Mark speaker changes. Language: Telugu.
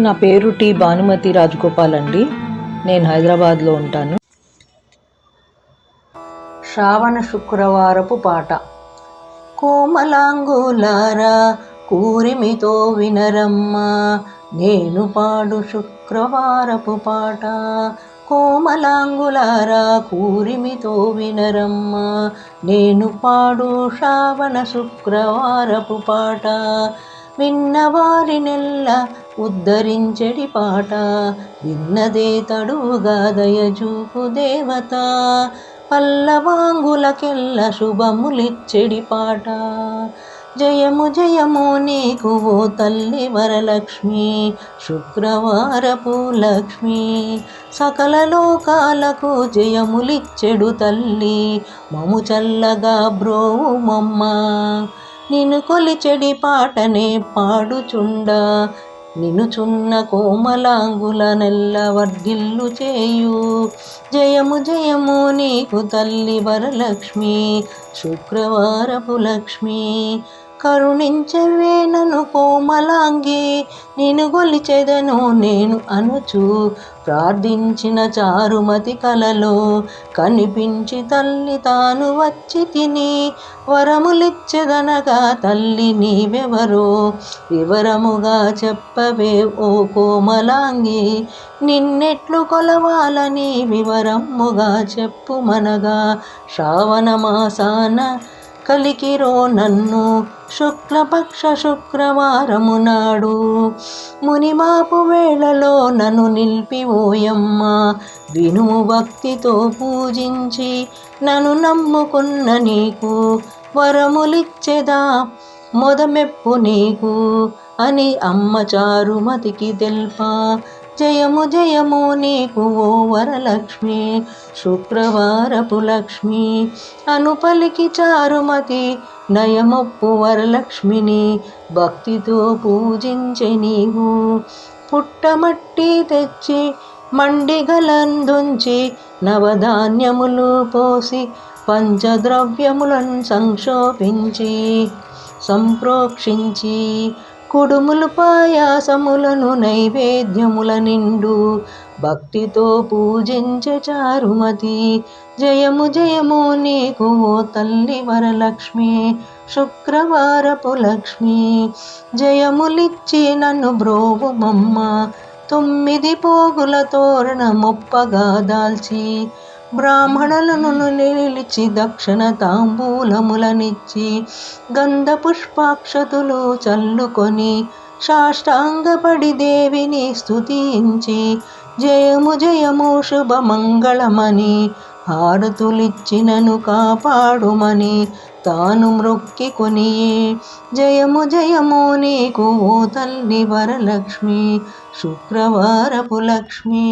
Speaker 1: నా పేరు టి భానుమతి రాజగోపాల్ అండి. నేను హైదరాబాద్లో ఉంటాను. శ్రావణ శుక్రవారపు పాట. కోమలాంగులారా కూరిమితో వినరమ్మా, నేను పాడు శుక్రవారపు పాట. కోమలాంగులారా కూరిమితో వినరమ్మా, నేను పాడు శ్రావణ శుక్రవారపు పాట. విన్నవారినెల్ల ఉద్ధరించెడి పాట, విన్నదే తడుగా దయజూపు దేవత. పల్లవాంగులకెల్ల శుభములిచ్చెడి పాట. జయము జయము నీకు ఓ తల్లి వరలక్ష్మి, శుక్రవారపు లక్ష్మి. సకల లోకాలకు జయములిచ్చెడు తల్లి, మము చల్లగా బ్రోవుమమ్మ. నిన్ను కొలిచెడి పాటనే పాడుచుండ, నినుచున్న కోమలాంగుల నెల్ల వర్ధిల్లు చేయు. జయము జయము నీకు తల్లి వరలక్ష్మి, శుక్రవారపు లక్ష్మి. కరుణించవే నన్ను కోమలాంగి, నిన్ను గొలిచెదను నేను అనుచు. ప్రార్థించిన చారుమతి కలలో కనిపించి తల్లి తాను వచ్చి తిని. వరములిచ్చెదనగా తల్లి నీవెవరో వివరముగా చెప్పవే ఓ కోమలాంగి. నిన్నెట్లు కొలవాలని వివరముగా చెప్పుమనగా, శ్రావణ మాసాన కలికిరో నన్ను శుక్లపక్ష శుక్రవారము నాడు. మునిమాపు వేళలో నన్ను నిలిపివోయమ్మ, వినుము భక్తితో పూజించి నన్ను నమ్ముకున్న నీకు. వరములిచ్చెదా మొదమెప్పు నీకు అని అమ్మ చారుమతికి తెల్పా. జయము జయము నీకు ఓ వరలక్ష్మి, శుక్రవారపు లక్ష్మి. అనుపలికి చారుమతి నయమొప్పు వరలక్ష్మిని, భక్తితో పూజించె నీవు. పుట్టమట్టి తెచ్చి మండిగలందుంచి, నవధాన్యములు పోసి పంచద్రవ్యములను సంక్షోభించి సంప్రోక్షించి, కుడుములు పాయాసములను నైవేద్యముల నిండు భక్తితో పూజించే చారుమతి. జయము జయము నీకు ఓ తల్లి వరలక్ష్మి, శుక్రవారపు లక్ష్మి. జయములిచ్చి నన్ను బ్రోవుమమ్మ, 9 పోగుల తోరణ మొప్పగా దాల్చి. బ్రాహ్మణులను నిలిచి దక్షిణ తాంబూలములనిచ్చి, గంధ పుష్పాక్షతులు చల్లుకొని సాష్టాంగపడి దేవిని స్తుతించి. జయము జయము శుభమంగళమని హారతులిచ్చినను కాపాడుమని తాను మ్రొక్కి కొనియే. జయము జయము నీకు ఓ తల్లి వరలక్ష్మి, శుక్రవారపు లక్ష్మి.